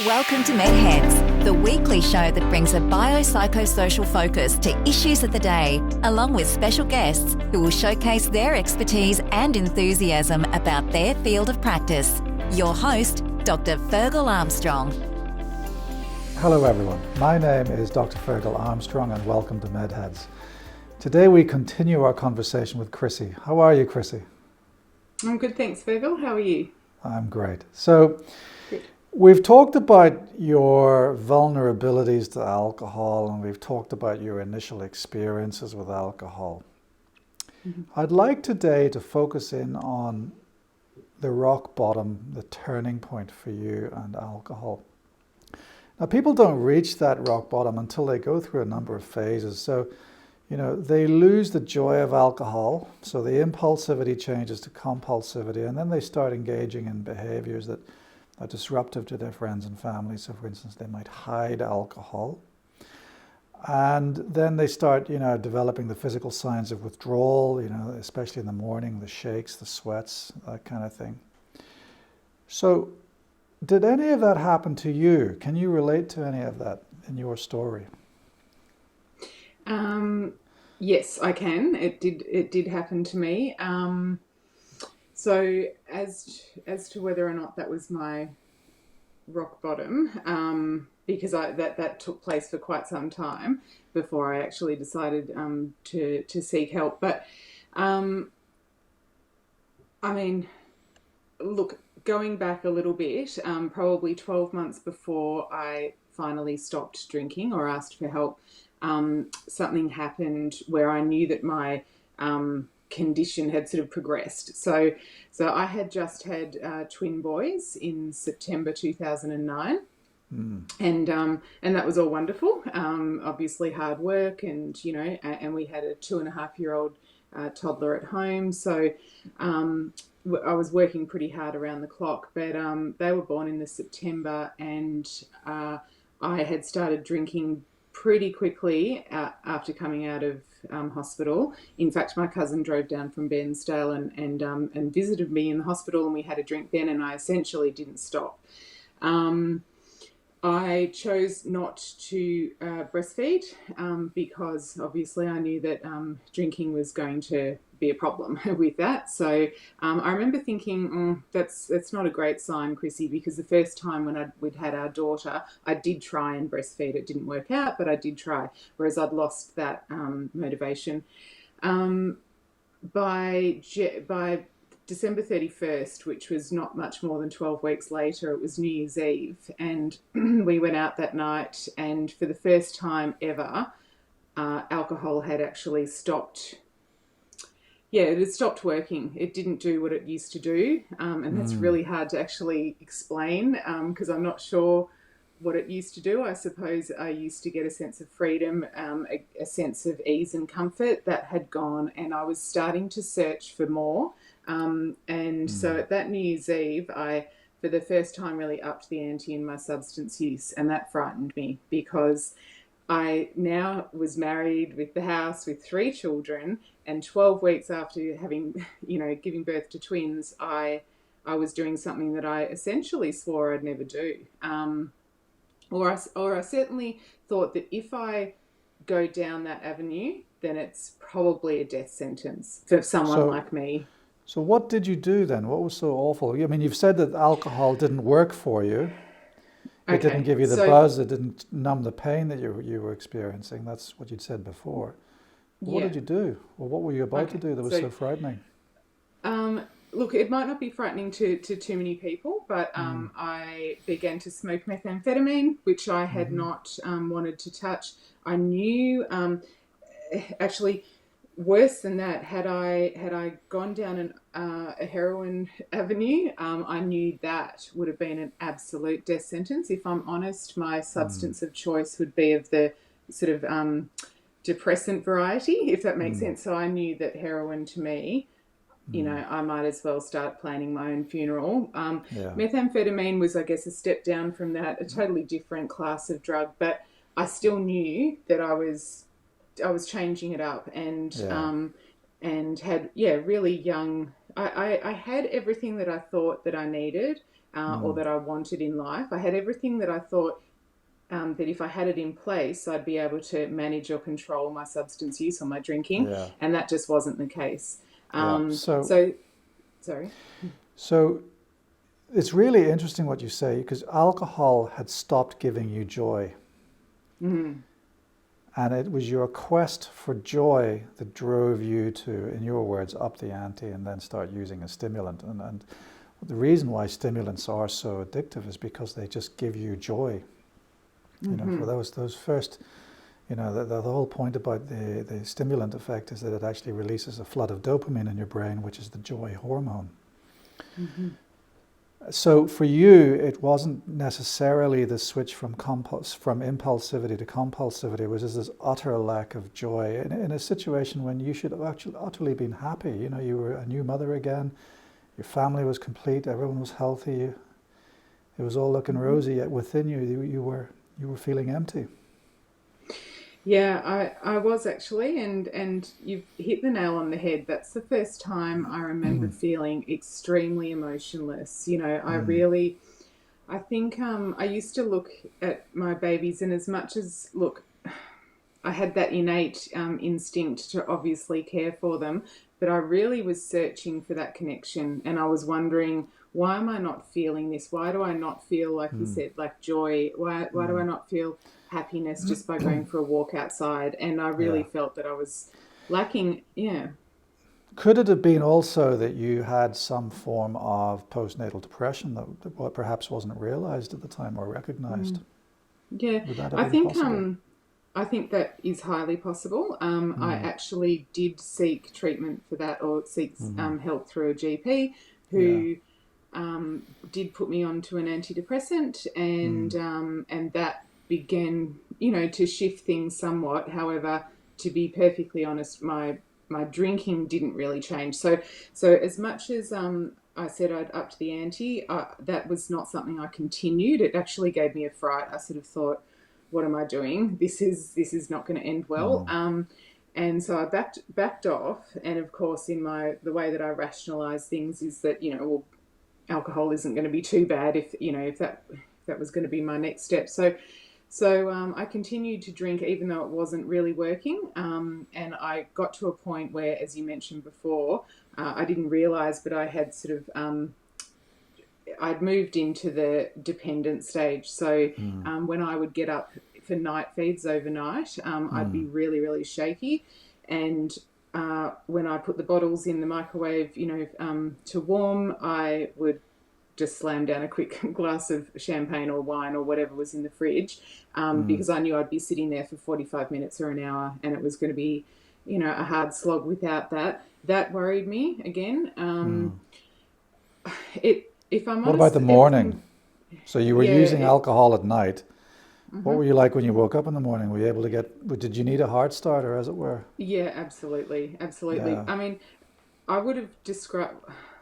Welcome to MedHeads, the weekly show that brings a biopsychosocial focus to issues of the day, along with special guests who will showcase their expertise and enthusiasm about their field of practice. Your host, Dr. Fergal Armstrong. Hello everyone, my name is Dr. Fergal Armstrong and welcome to MedHeads. Today we continue our conversation with Chrissie. How are you, Chrissie? I'm good, thanks, Fergal. How are you? I'm great. So, Good. we've talked about your vulnerabilities to alcohol and we've talked about your initial experiences with alcohol. I'd like today to focus in on the rock bottom, the turning point for you and alcohol. Now, people don't reach that rock bottom until they go through a number of phases. So, they lose the joy of alcohol. So the impulsivity changes to compulsivity, and then they start engaging in behaviors that are disruptive to their friends and family. So for instance, they might hide alcohol. And then they start, developing the physical signs of withdrawal, especially in the morning, the shakes, the sweats, that kind of thing. So did any of that happen to you? Can you relate to any of that in your story? Yes, I can. It did happen to me. So as to whether or not that was my rock bottom, because that took place for quite some time before I actually decided to seek help. But look, going back a little bit, probably 12 months before I finally stopped drinking or asked for help, something happened where I knew that my condition had sort of progressed. So I had just had twin boys in September 2009. And that was all wonderful. Obviously hard work, and we had a 2.5-year-old toddler at home. So I was working pretty hard around the clock. But they were born in the September, and I had started drinking pretty quickly after coming out of hospital. In fact, my cousin drove down from Bairnsdale and visited me in the hospital, and we had a drink then, and I essentially didn't stop. I chose not to breastfeed because obviously I knew that drinking was going to be a problem with that. So I remember thinking, that's not a great sign, Chrissie, because the first time when we'd had our daughter, I did try and breastfeed. It didn't work out, but I did try, whereas I'd lost that motivation. By December 31st, which was not much more than 12 weeks later, it was New Year's Eve, and we went out that night, and for the first time ever, alcohol had actually stopped. Yeah, it had stopped working. It didn't do what it used to do, and that's really hard to actually explain because I'm not sure what it used to do. I suppose I used to get a sense of freedom, a sense of ease and comfort. That had gone, and I was starting to search for more. So at that New Year's Eve, I, for the first time, really upped the ante in my substance use, and that frightened me because I now was married with the house with 3 children, and 12 weeks after having, giving birth to twins, I was doing something that I essentially swore I'd never do. Or I certainly thought that if I go down that avenue, then it's probably a death sentence for someone like me. So what did you do then? What was so awful? I mean, you've said that alcohol didn't work for you. It didn't give you the buzz. It didn't numb the pain that you were experiencing. That's what you'd said before. What did you do? Or what were you about to do that was so frightening? Look, it might not be frightening to too many people, but I began to smoke methamphetamine, which I had not wanted to touch. I knew, actually, worse than that, had I gone down a heroin avenue, I knew that would have been an absolute death sentence. If I'm honest, my substance of choice would be of the sort of depressant variety, if that makes sense. So I knew that heroin to me, I might as well start planning my own funeral. Methamphetamine was, I guess, a step down from that, a totally different class of drug, but I still knew that I was changing it up, and had really young. I had everything that I thought that I needed, or that I wanted in life. I had everything that I thought that if I had it in place, I'd be able to manage or control my substance use or my drinking, Yeah. and that just wasn't the case. Yeah. So, sorry. So it's really interesting what you say, because alcohol had stopped giving you joy. Mm-hmm. And it was your quest for joy that drove you to, in your words, up the ante and then start using a stimulant. And the reason why stimulants are so addictive is because they just give you joy. You know, for those first, you know, the whole point about the stimulant effect is that it actually releases a flood of dopamine in your brain, which is the joy hormone. Mm-hmm. So for you, it wasn't necessarily the switch from impulsivity to compulsivity. It was just this utter lack of joy in a situation when you should have actually utterly been happy. You know, you were a new mother again. Your family was complete. Everyone was healthy. It was all looking rosy. Yet within you, you were feeling empty. Yeah, I was actually, and you've hit the nail on the head. That's the first time I remember feeling extremely emotionless. You know, I think I used to look at my babies, and as much as, look, I had that innate instinct to obviously care for them, but I really was searching for that connection, and I was wondering, why am I not feeling this? Why do I not feel, like you said, like joy? Why do I not feel happiness just by going for a walk outside? And I really felt that I was lacking. Yeah. Could it have been also that you had some form of postnatal depression that perhaps wasn't realized at the time or recognized? Yeah, Would that have been possible? I think that is highly possible. I actually did seek treatment for that, or seek help through a GP who did put me onto an antidepressant, and that began, you know, to shift things somewhat. However, to be perfectly honest, my drinking didn't really change. So as much as I said I'd upped the ante, that was not something I continued. It actually gave me a fright. I sort of thought, what am I doing? This is not going to end well. And so I backed off. And of course, in the way that I rationalise things is that, you know, well, alcohol isn't going to be too bad if that was going to be my next step. So I continued to drink even though it wasn't really working. And I got to a point where, as you mentioned before, I didn't realise, but I had sort of, I'd moved into the dependent stage. So when I would get up for night feeds overnight, I'd be really, really shaky. And when I put the bottles in the microwave, you know, to warm, I would just slam down a quick glass of champagne or wine or whatever was in the fridge, because I knew I'd be sitting there for 45 minutes or an hour, and it was going to be, you know, a hard slog without that. That worried me again. If I'm honest, what about the morning? So you were using alcohol at night. What were you like when you woke up in the morning? Were you able to did you need a heart starter, as it were? Yeah, absolutely. Yeah. I mean, I would have described,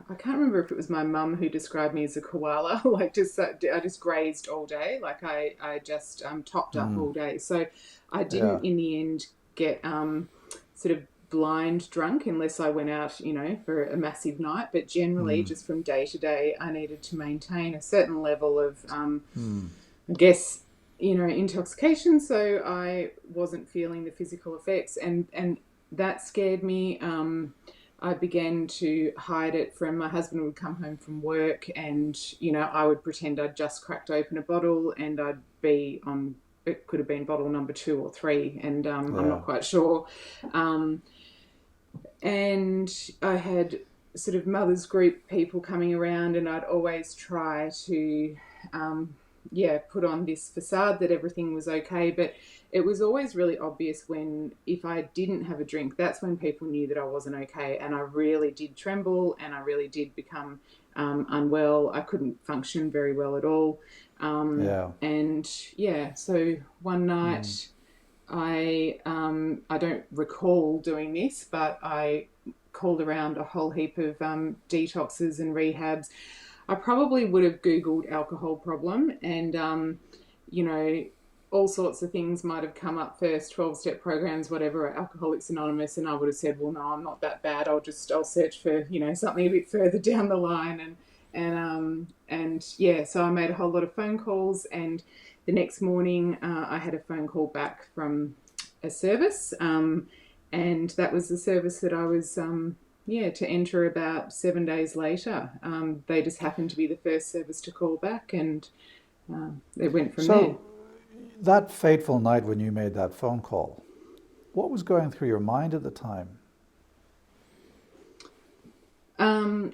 I can't remember if it was my mum who described me as a koala, like I just grazed all day, like I just topped up all day. So I didn't in the end get sort of blind drunk unless I went out, you know, for a massive night. But generally, just from day to day, I needed to maintain a certain level of, I guess, you know, intoxication. So I wasn't feeling the physical effects, and that scared me. I began to hide it from my husband. Would come home from work, and, you know, I would pretend I'd just cracked open a bottle, and I'd be on, it could have been bottle number 2 or 3, and I'm not quite sure. And I had sort of mother's group people coming around, and I'd always try to put on this facade that everything was okay, but it was always really obvious if I didn't have a drink, that's when people knew that I wasn't okay, and I really did tremble, and I really did become unwell. I couldn't function very well at all. So one night I don't recall doing this, but I called around a whole heap of detoxes and rehabs. I probably would have Googled alcohol problem, and, you know, all sorts of things might have come up first, 12-step programs, whatever, or Alcoholics Anonymous, and I would have said, well, no, I'm not that bad. I'll search for, you know, something a bit further down the line. And yeah, so I made a whole lot of phone calls, and the next morning I had a phone call back from a service, and that was the service that I was to enter about 7 days later. They just happened to be the first service to call back, and it went from there. So that fateful night when you made that phone call, what was going through your mind at the time?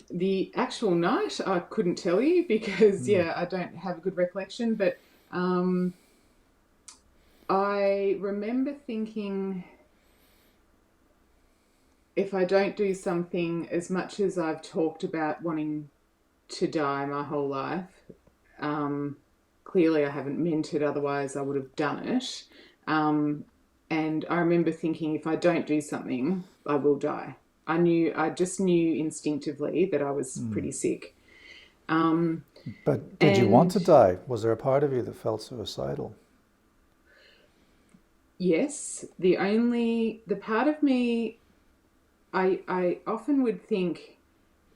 The actual night, I couldn't tell you because, I don't have a good recollection, but I remember thinking, if I don't do something, as much as I've talked about wanting to die my whole life, clearly I haven't meant it, otherwise I would have done it. And I remember thinking, if I don't do something, I will die. I just knew instinctively that I was pretty sick. But did you want to die? Was there a part of you that felt suicidal? Yes, the part of me, I often would think,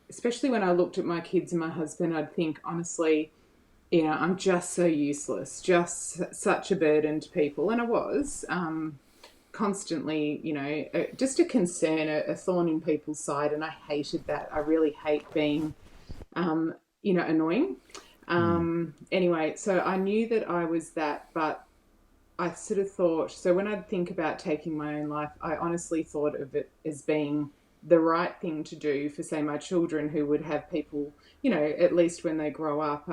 especially when I looked at my kids and my husband, I'd think, honestly, I'm just so useless, just such a burden to people. And I was constantly, just a concern, a thorn in people's side. And I hated that. I really hate being, annoying. Anyway, so I knew that I was that, but I sort of thought, so when I think about taking my own life, I honestly thought of it as being the right thing to do for, say, my children, who would have people, at least when they grow up,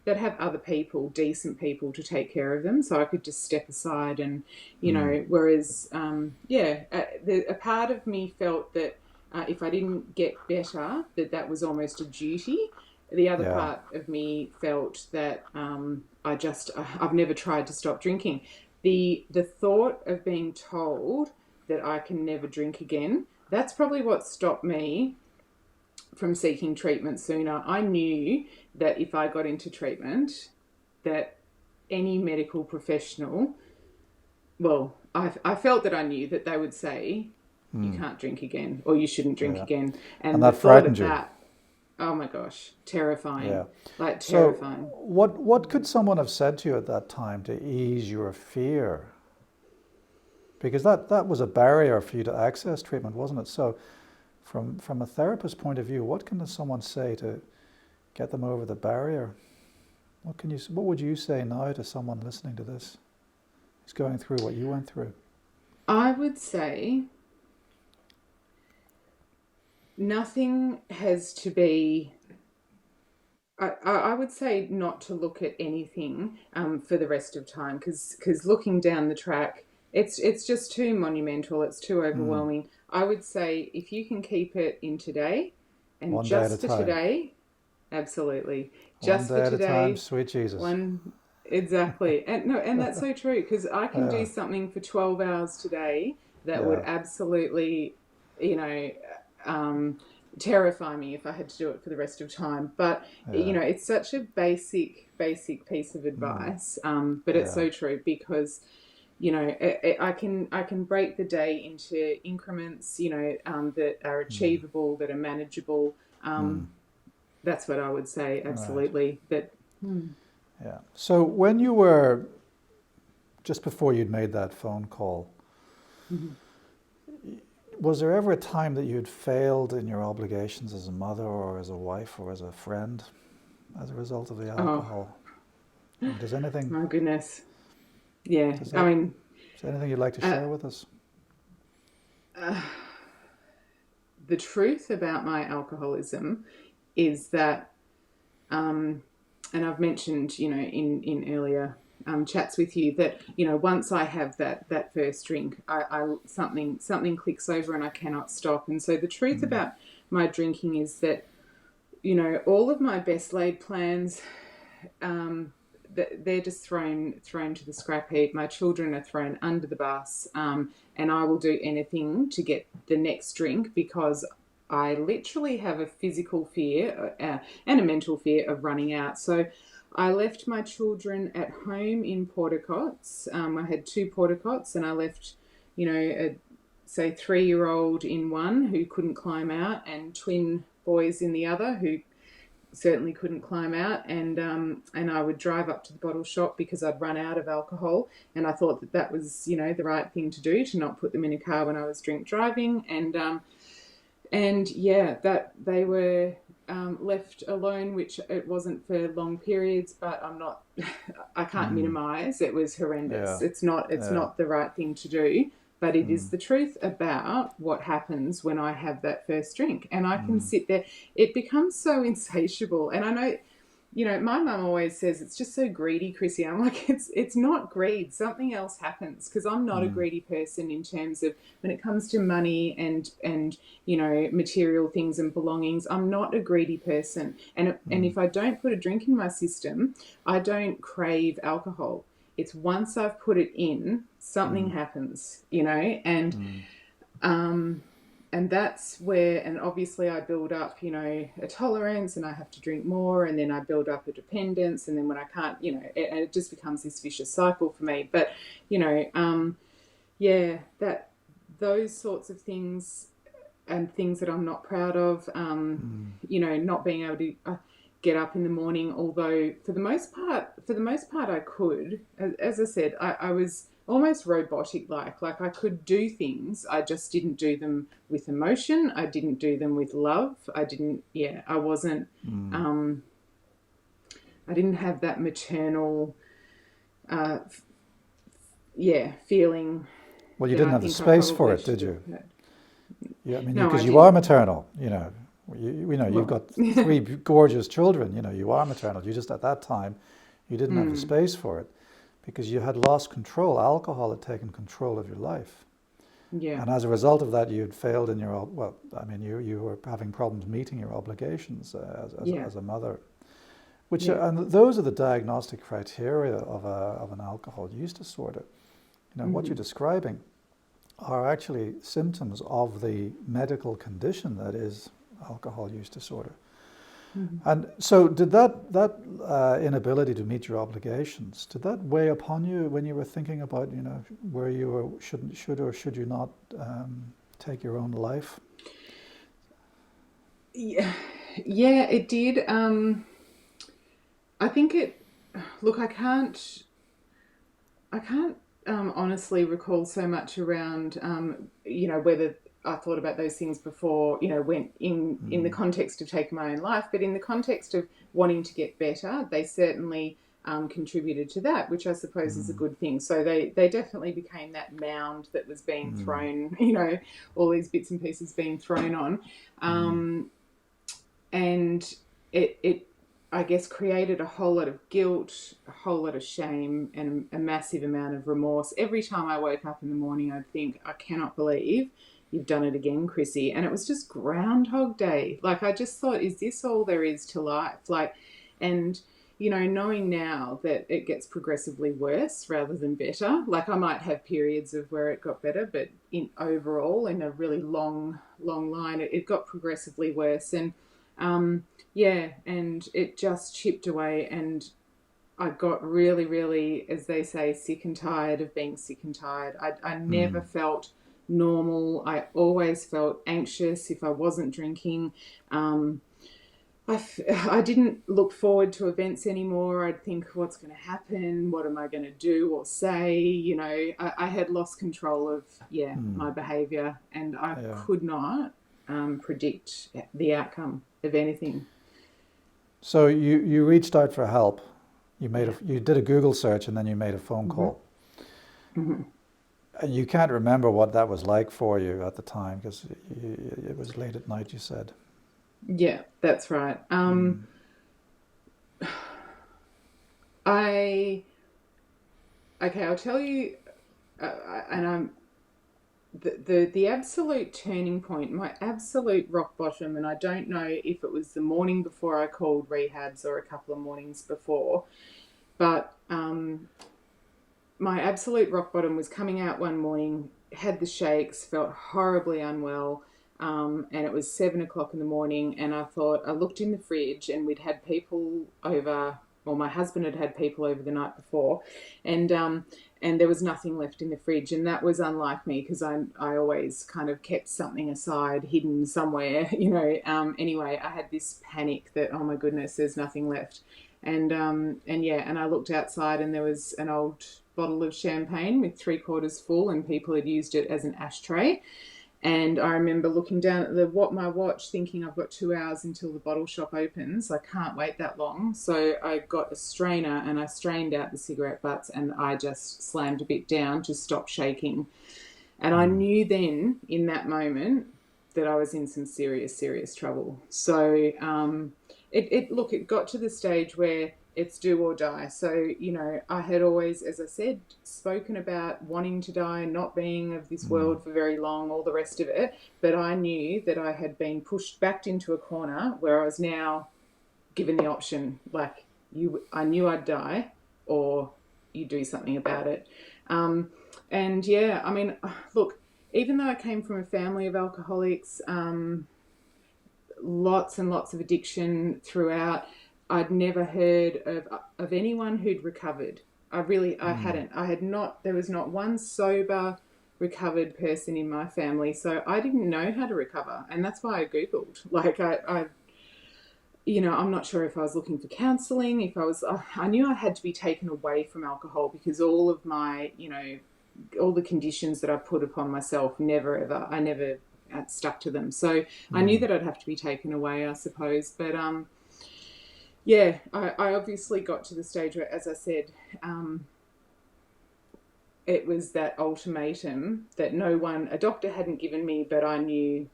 that have other people, decent people, to take care of them. So I could just step aside and, whereas, a part of me felt that if I didn't get better, that was almost a duty. The other part of me felt that I've never tried to stop drinking. The thought of being told that I can never drink again, that's probably what stopped me from seeking treatment sooner. I knew that if I got into treatment, that any medical professional, I felt that I knew that they would say, you can't drink again, or you shouldn't drink again. And that frightened you. Oh my gosh, terrifying. Yeah. Like terrifying. So what could someone have said to you at that time to ease your fear? Because that was a barrier for you to access treatment, wasn't it? So from a therapist's point of view, what can someone say to get them over the barrier? What would you say now to someone listening to this who's going through what you went through? I would say nothing has to be, I would say not to look at anything for the rest of time, because looking down the track, it's just too monumental, it's too overwhelming. I would say if you can keep it in today, and one just day for today, absolutely. Just for today. One day at a time, sweet Jesus. Exactly. And that's so true, because I can do something for 12 hours today that would absolutely, terrify me if I had to do it for the rest of time. But it's such a basic piece of advice, but it's so true, because I can break the day into increments, that are achievable, that are manageable. That's what I would say, absolutely. Right. Yeah. So when you were, just before you'd made that phone call, was there ever a time that you'd failed in your obligations as a mother or as a wife or as a friend as a result of the alcohol? Does anything... My goodness. Yeah. Is there anything you'd like to share with us? The truth about my alcoholism is that, and I've mentioned, in earlier chats with you, that once I have that first drink, I something clicks over and I cannot stop. And so the truth about my drinking is that all of my best laid plans, they're just thrown to the scrap heap. My children are thrown under the bus, and I will do anything to get the next drink, because I literally have a physical fear and a mental fear of running out. So I left my children at home in porta cots. I had 2 porta cots, and I left, a 3-year-old in one who couldn't climb out, and twin boys in the other who certainly couldn't climb out, and I would drive up to the bottle shop because I'd run out of alcohol, and I thought that that was, you know, the right thing to do, to not put them in a car when I was drink driving, and yeah, that they were left alone, which it wasn't for long periods, but I can't minimize. It was horrendous. Yeah. It's not the right thing to do, but it is the truth about what happens when I have that first drink. And I can sit there, it becomes so insatiable. And I know, you know, my mum always says it's just so greedy, Chrissie. I'm like, it's not greed. Something else happens, because I'm not a greedy person in terms of when it comes to money and you know, material things and belongings. I'm not a greedy person. And if I don't put a drink in my system, I don't crave alcohol. It's once I've put it in, something happens, you know, and that's where, and obviously I build up, you know, a tolerance, and I have to drink more, and then I build up a dependence, and then when I can't, you know, it just becomes this vicious cycle for me. But, you know, yeah, that those sorts of things and things that I'm not proud of, you know, not being able to get up in the morning, although for the most part I could. As I said, I was almost robotic like I could do things, I just didn't do them with emotion, I didn't do them with love, I wasn't I didn't have that maternal feeling. Well, you didn't have the space for it, did you? Yeah, I mean, No, because I you are maternal, you know. You know, you've got 3 gorgeous children, you know, you are maternal. You just, at that time, you didn't have the space for it because you had lost control. Alcohol had taken control of your life. Yeah. And as a result of that, you had failed in your, well, I mean, you were having problems meeting your obligations as a mother. Which and those are the diagnostic criteria of an alcohol use disorder. You know, what you're describing are actually symptoms of the medical condition that is alcohol use disorder. And so did that inability to meet your obligations, did that weigh upon you when you were thinking about, you know, where you were, should or should you not take your own life? Yeah, it did. I think look, I can't honestly recall so much around, you know, whether I thought about those things before, you know, went in the context of taking my own life, but in the context of wanting to get better, they certainly contributed to that, which I suppose is a good thing. So they definitely became that mound that was being thrown, you know, all these bits and pieces being thrown on. And it I guess created a whole lot of guilt, a whole lot of shame, and a massive amount of remorse. Every time I woke up in the morning, I'd think, I cannot believe you've done it again, Chrissie. And it was just Groundhog Day. Like, I just thought, is this all there is to life? Like, and, you know, knowing now that it gets progressively worse rather than better, like I might have periods of where it got better, but overall, in a really long line, it got progressively worse. And, and it just chipped away, and I got really, really, as they say, sick and tired of being sick and tired. I never felt normal. I always felt anxious if I wasn't drinking. I didn't look forward to events anymore. I'd think, what's going to happen? What am I going to do or say? You know, I had lost control of, my behaviour, and I could not predict the outcome of anything. So you reached out for help. You did a Google search, and then you made a phone call. And you can't remember what that was like for you at the time, because it was late at night, you said. Yeah, that's right. I'll tell you, and I'm the absolute turning point, my absolute rock bottom, and I don't know if it was the morning before I called rehabs or a couple of mornings before, but my absolute rock bottom was coming out one morning, had the shakes, felt horribly unwell, and it was 7:00 in the morning, and I thought, I looked in the fridge, and we'd had people over well, my husband had people over the night before, and there was nothing left in the fridge, and that was unlike me because I always kind of kept something aside, hidden somewhere, you know. Anyway, I had this panic that, oh my goodness, there's nothing left, and I looked outside and there was an old bottle of champagne with 3/4 full, and people had used it as an ashtray. And I remember looking down at my watch, thinking I've got 2 hours until the bottle shop opens. I can't wait that long. So I got a strainer and I strained out the cigarette butts, and I just slammed a bit down to stop shaking. And I knew then, in that moment, that I was in some serious, serious trouble. So it got to the stage where it's do or die. So, you know, I had always, as I said, spoken about wanting to die, not being of this world for very long, all the rest of it. But I knew that I had been backed into a corner where I was now given the option, like, I knew I'd die, or you do something about it. And yeah, I mean, look, even though I came from a family of alcoholics, lots and lots of addiction throughout, I'd never heard of anyone who'd recovered. I hadn't. There was not one sober, recovered person in my family. So I didn't know how to recover. And that's why I Googled. Like, you know, I'm not sure if I was looking for counselling, I knew I had to be taken away from alcohol, because all of my, you know, all the conditions that I put upon myself, I never stuck to them. So I knew that I'd have to be taken away, I suppose. But, yeah, I obviously got to the stage where, as I said, it was that ultimatum that a doctor hadn't given me, but I knew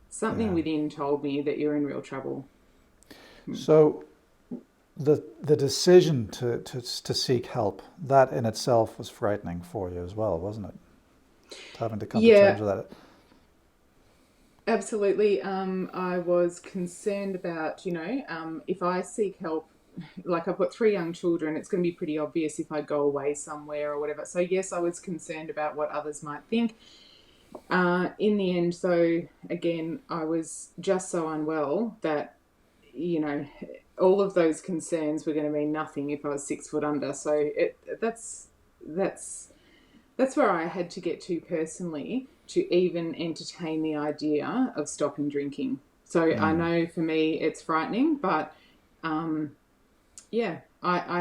something within told me that you're in real trouble. So the decision to seek help, that in itself was frightening for you as well, wasn't it? Having to come to terms with that. Absolutely. I was concerned about, you know, if I seek help, like, I've got 3 young children, it's going to be pretty obvious if I go away somewhere or whatever. So yes, I was concerned about what others might think. In the end, though, again, I was just so unwell that, you know, all of those concerns were going to mean nothing if I was 6 foot under. So that's where I had to get to personally to even entertain the idea of stopping drinking. So I know for me it's frightening, but I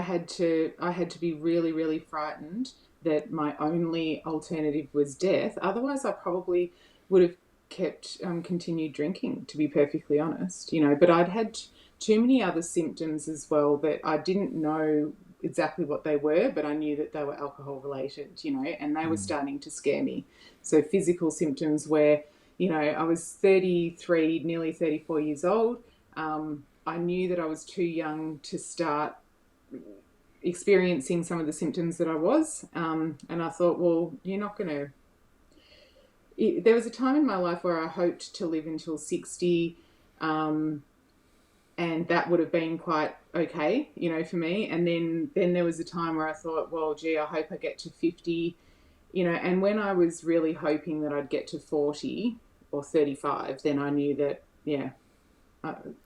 had to be really, really frightened that my only alternative was death. Otherwise, I probably would have continued drinking, to be perfectly honest. You know, but I'd had too many other symptoms as well that I didn't know exactly what they were, but I knew that they were alcohol related, you know, and they were starting to scare me. So physical symptoms where, you know, I was 33, nearly 34 years old. I knew that I was too young to start experiencing some of the symptoms that I was. And I thought, well, you're not going to... There was a time in my life where I hoped to live until 60, and that would have been quite okay, you know, for me. And then there was a time where I thought, well, gee, I hope I get to 50, you know. And when I was really hoping that I'd get to 40 or 35, then I knew that,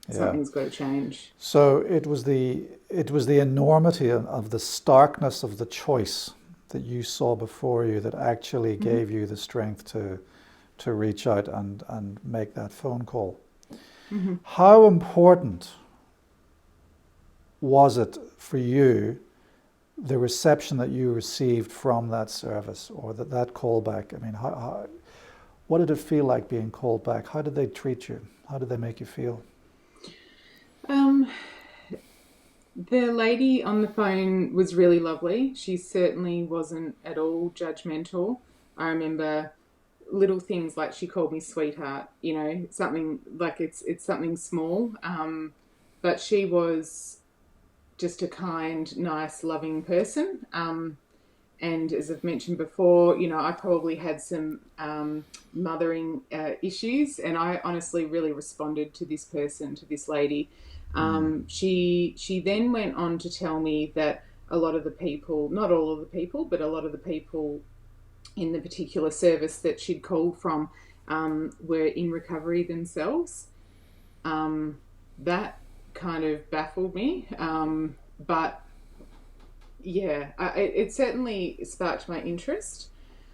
something's got to change. So it was the enormity of the starkness of the choice that you saw before you that actually gave you the strength to reach out and make that phone call. Mm-hmm. How important was it for you, the reception that you received from that service or that callback? I mean, what did it feel like being called back? How did they treat you? How did they make you feel? The lady on the phone was really lovely. She certainly wasn't at all judgmental. I remember little things like she called me sweetheart, you know, something like it's something small, but she was just a kind, nice, loving person. And as I've mentioned before, you know, I probably had some mothering issues, and I honestly really responded to this person, to this lady. She then went on to tell me that a lot of the people, not all of the people, but a lot of the people in the particular service that she'd called from were in recovery themselves. That kind of baffled me. But yeah, it certainly sparked my interest.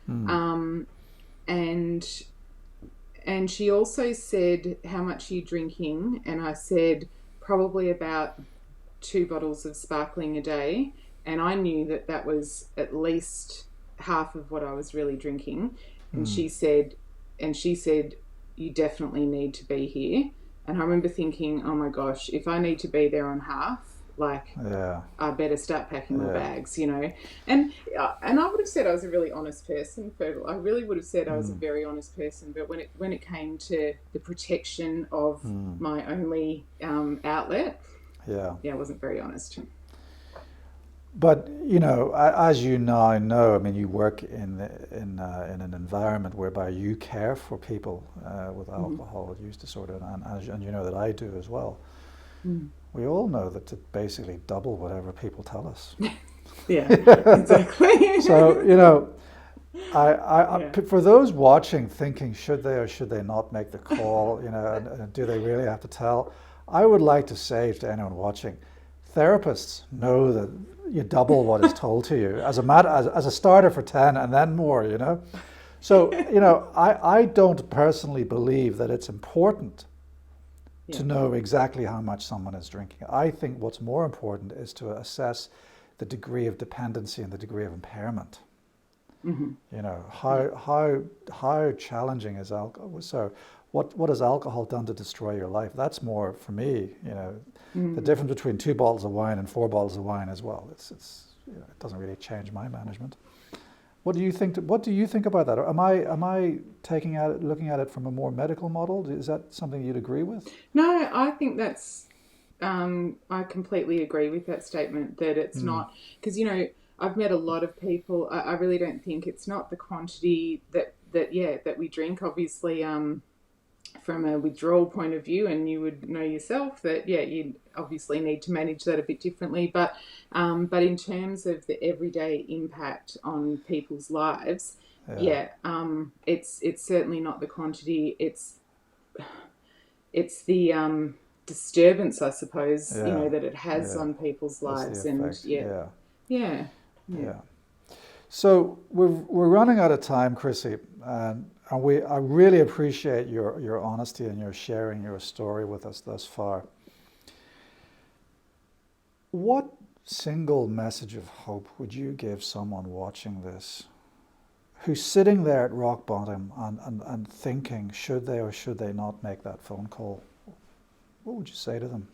And she also said, how much are you drinking? And I said, probably about 2 bottles of sparkling a day. And I knew that that was at least half of what I was really drinking. And she said, you definitely need to be here. And I remember thinking, oh my gosh, if I need to be there on half, like, I better start packing my bags, you know. And I would have said I was a really honest person. I really would have said I was a very honest person. But when it came to the protection of my only outlet, I wasn't very honest. But, you know, as you now know, I mean, you work in an environment whereby you care for people with alcohol use disorder, and you know that I do as well. We all know that to basically double whatever people tell us. Yeah, exactly. So, you know, for those watching thinking, should they or should they not make the call, you know, and do they really have to tell? I would like to say to anyone watching, therapists know that you double what is told to you as a starter for 10 and then more, you know. So, you know, I don't personally believe that it's important to know exactly how much someone is drinking. I think what's more important is to assess the degree of dependency and the degree of impairment. You know, how challenging is alcohol? So what has alcohol done to destroy your life? That's more for me, you know, the difference between 2 bottles of wine and 4 bottles of wine as well. It's you know, it doesn't really change my management. What do you think? What do you think about that? Or am I looking at it from a more medical model? Is that something you'd agree with? No, I think that's. I completely agree with that statement. That it's not, because, you know, I've met a lot of people. I really don't think it's not the quantity that we drink. Obviously, from a withdrawal point of view, and you would know yourself that you obviously need to manage that a bit differently. But in terms of the everyday impact on people's lives, it's certainly not the quantity. It's the disturbance, I suppose, you know, that it has on people's lives, and yeah. So we're running out of time, Chrissie, and I really appreciate your honesty and your sharing your story with us thus far. What single message of hope would you give someone watching this who's sitting there at rock bottom and thinking, should they or should they not make that phone call? What would you say to them?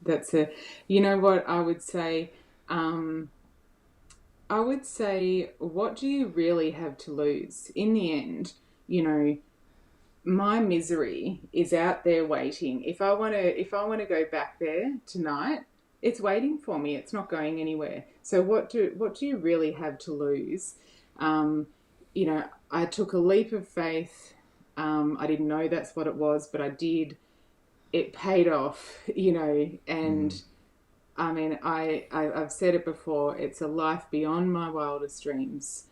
That's a, you know what I would say? I would say, what do you really have to lose? In the end, you know, my misery is out there waiting. If I want to go back there tonight, it's waiting for me. It's not going anywhere. So what do you really have to lose? You know, I took a leap of faith. I didn't know that's what it was, but I did. It paid off, you know, and I mean, I've said it before, it's a life beyond my wildest dreams.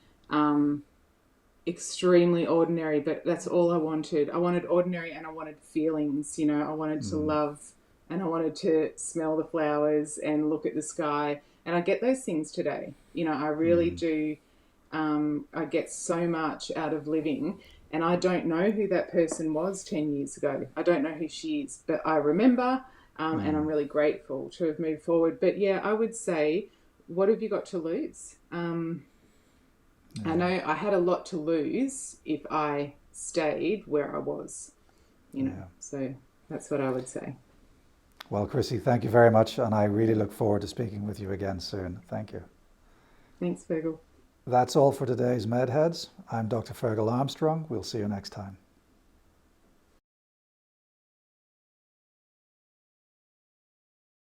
Extremely ordinary, but that's all I wanted. I wanted ordinary, and I wanted feelings, you know. I wanted to love, and I wanted to smell the flowers and look at the sky. And I get those things today. You know, I really do. I get so much out of living. And I don't know who that person was 10 years ago. I don't know who she is, but I remember, and I'm really grateful to have moved forward. But yeah, I would say, what have you got to lose? I know I had a lot to lose if I stayed where I was, you know, so that's what I would say. Well, Chrissie, thank you very much, and I really look forward to speaking with you again soon. Thank you. Thanks, Fergal. That's all for today's MedHeads. I'm Dr. Fergal Armstrong. We'll see you next time.